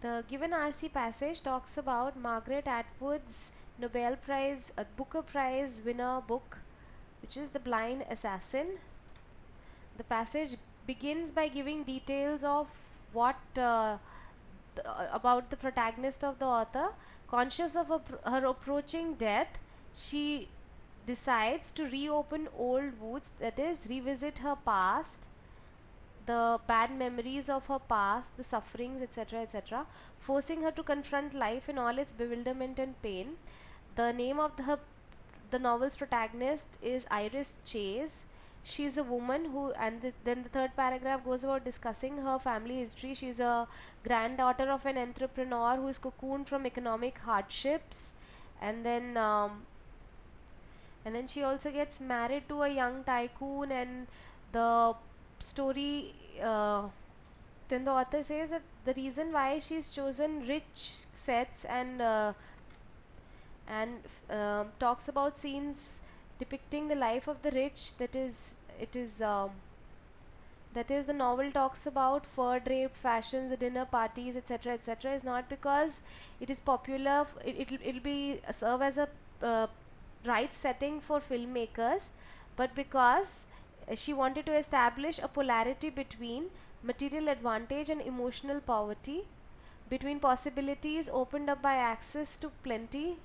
The given RC passage talks about Margaret Atwood's Nobel Prize, Booker Prize winner book, which is The Blind Assassin. The passage begins by giving details of what about the protagonist of the author. Conscious of her approaching death, she decides to reopen old wounds, that is, revisit her past, the bad memories of her past, the sufferings, etc., etc., forcing her to confront life in all its bewilderment and pain. The name of the novel's protagonist is Iris Chase. She's a woman who, and then the third paragraph goes about discussing her family history. She's a granddaughter of an entrepreneur who is cocooned from economic hardships, and then she also gets married to a young tycoon. And the story then the author says that the reason why she's chosen rich sets and talks about scenes depicting the life of the rich, that is the novel talks about fur draped fashions, the dinner parties, etc., etc., is not because it is popular, it'll be serve as a right setting for filmmakers, but because she wanted to establish a polarity between material advantage and emotional poverty, between possibilities opened up by access to plenty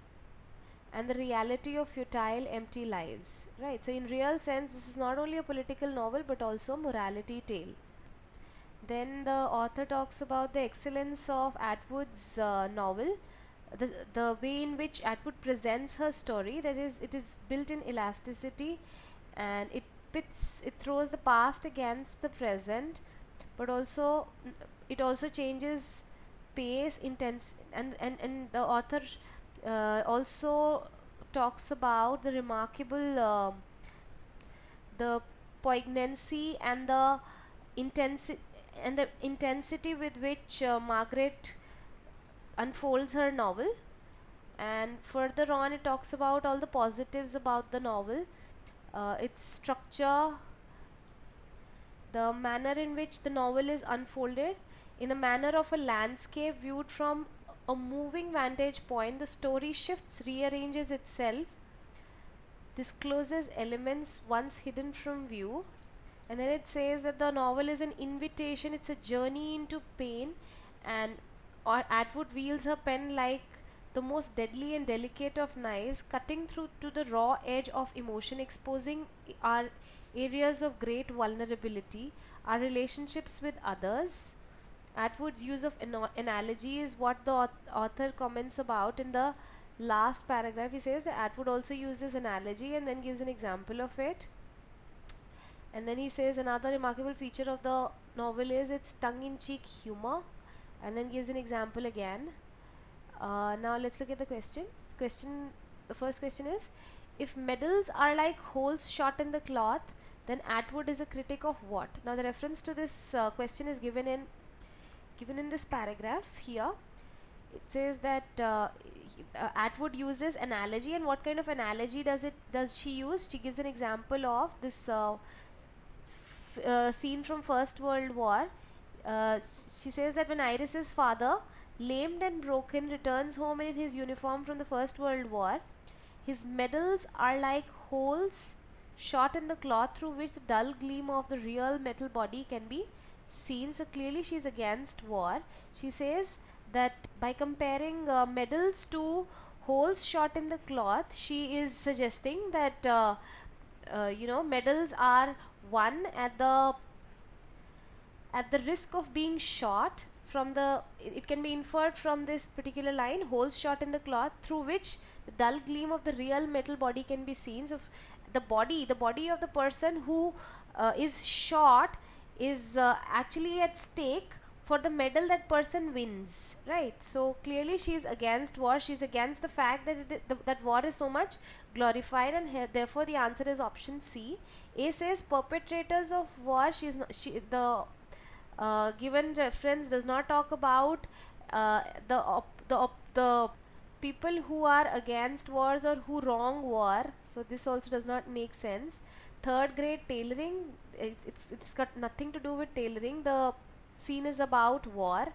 and the reality of futile, empty lives. Right. So, in real sense, this is not only a political novel but also a morality tale. Then the author talks about the excellence of Atwood's novel, the way in which Atwood presents her story. That is, it is built in elasticity, and it throws the past against the present, but also it also changes pace, intense, and the author also talks about the remarkable the poignancy and the intensity with which Margaret unfolds her novel. And further on, it talks about all the positives about the novel, its structure, the manner in which the novel is unfolded in a manner of a landscape viewed from a moving vantage point. The story shifts, rearranges itself, discloses elements once hidden from view. And then it says that the novel is an invitation, it's a journey into pain, and Atwood wields her pen like the most deadly and delicate of knives, cutting through to the raw edge of emotion, exposing our areas of great vulnerability, our relationships with others. Atwood's use of analogy is what the author comments about in the last paragraph. He says that Atwood also uses analogy and then gives an example of it. And then he says another remarkable feature of the novel is its tongue-in-cheek humor, and then gives an example again. Now let's look at the questions. The first question is, if medals are like holes shot in the cloth, then Atwood is a critic of what? Now the reference to this question is given in this paragraph here. It says that Atwood uses analogy, and what kind of analogy does she use? She gives an example of this scene from First World War. She says that when Iris's father, lamed and broken, returns home in his uniform from the First World War, his medals are like holes shot in the cloth through which the dull gleam of the real metal body can be seen. So clearly she is against war. She says that by comparing medals to holes shot in the cloth, she is suggesting that medals are one at the risk of being shot from the, it can be inferred from this particular line, holes shot in the cloth through which the dull gleam of the real metal body can be seen. So the body of the person who is shot is actually at stake for the medal that person wins, right? So clearly she is against war. She is against the fact that that war is so much glorified, and therefore the answer is option C. A says perpetrators of war. The given reference does not talk about the people who are against wars or who wrong war, so this also does not make sense. Third grade tailoring, it's got nothing to do with tailoring. The scene is about war.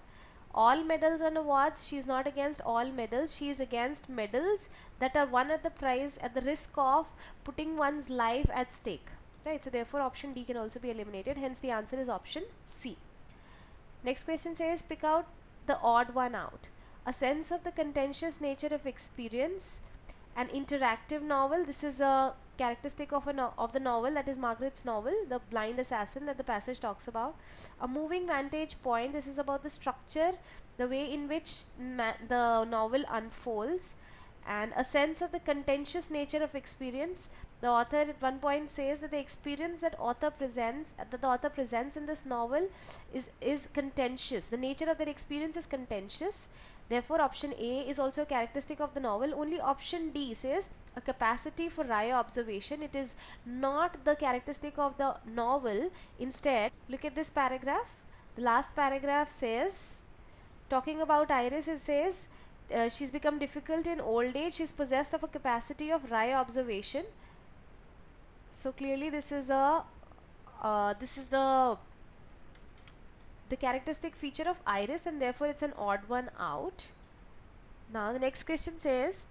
all medals and awards. She is not against all medals. She is against medals that are won at the price, at the risk of putting one's life at stake. Right, so therefore option D can also be eliminated. Hence the answer is option C. Next question says, pick out the odd one out. A sense of the contentious nature of experience, an interactive novel. This is a characteristic of the novel, that is Margaret's novel, The Blind Assassin, that the passage talks about. A moving vantage point. This is about the structure, the way in which the novel unfolds. And a sense of the contentious nature of experience. The author at one point says that the experience that the author presents in this novel is contentious. The nature of that experience is contentious. Therefore option A is also a characteristic of the novel. Only option D says a capacity for wry observation. It is not the characteristic of the novel. Instead, look at this paragraph. The last paragraph says, talking about Iris, it says she's become difficult in old age. She's possessed of a capacity of wry observation. So clearly this is the characteristic feature of Iris, and therefore it's an odd one out. Now the next question says,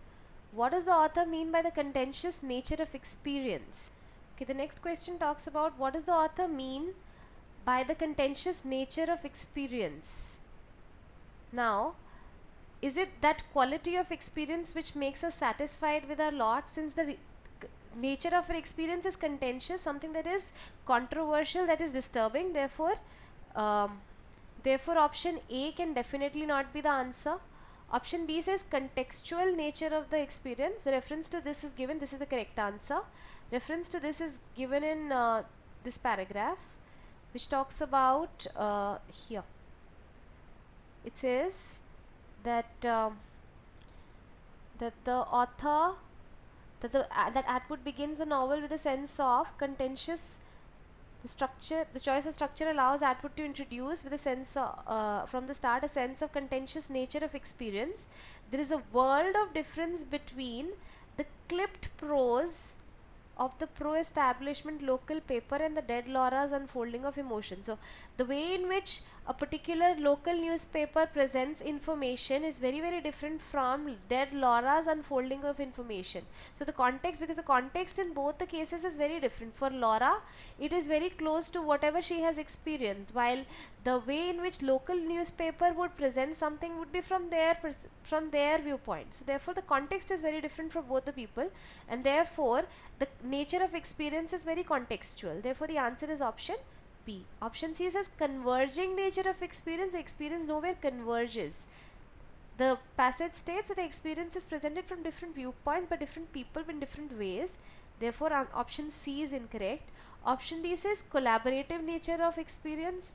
what does the author mean by the contentious nature of experience? Okay, the next question talks about what does the author mean by the contentious nature of experience. Now, is it that quality of experience which makes us satisfied with our lot? Since the nature of our experience is contentious, something that is controversial, that is disturbing, therefore option A can definitely not be the answer. Option B says contextual nature of the experience. The reference to this is given. This is the correct answer. Reference to this is given in this paragraph, which talks about here. It says that that the author that Atwood begins the novel with a sense of contentious. The choice of structure allows Atwood to introduce with a sense of, from the start, a sense of contentious nature of experience. There is a world of difference between the clipped prose of the pro-establishment local paper and the dead Laura's unfolding of emotion. So the way in which a particular local newspaper presents information is very, very different from dead Laura's unfolding of information. So the context, because the context in both the cases is very different. For Laura, it is very close to whatever she has experienced, while the way in which local newspaper would present something would be from their viewpoint. So therefore the context is very different for both the people, and therefore the nature of experience is very contextual. Therefore the answer is option B. Option C says converging nature of experience. The experience nowhere converges. The passage states that the experience is presented from different viewpoints by different people in different ways. Therefore option C is incorrect. Option D says collaborative nature of experience.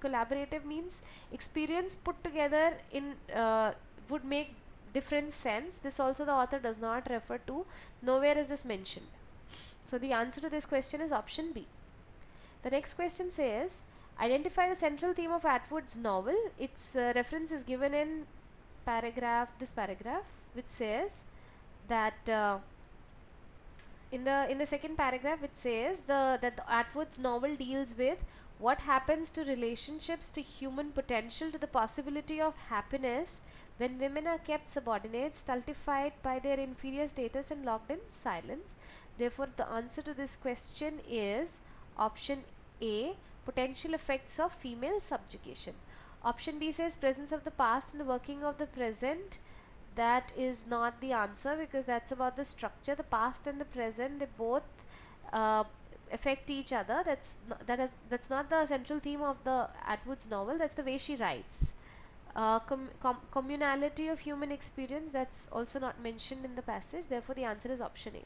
Collaborative means experience put together in would make different sense. This also the author does not refer to. Nowhere is this mentioned. So the answer to this question is option B. The next question says, identify the central theme of Atwood's novel. Its reference is given in this paragraph, which says that in the second paragraph it says that the Atwood's novel deals with what happens to relationships, to human potential, to the possibility of happiness when women are kept subordinate, stultified by their inferior status and locked in silence. Therefore the answer to this question is option A, potential effects of female subjugation. Option B says presence of the past and the working of the present. That is not the answer, because that's about the structure. The past and the present, they both affect each other. That's not the central theme of the Atwood's novel. That's the way she writes. Communality of human experience, that's also not mentioned in the passage. Therefore the answer is option A.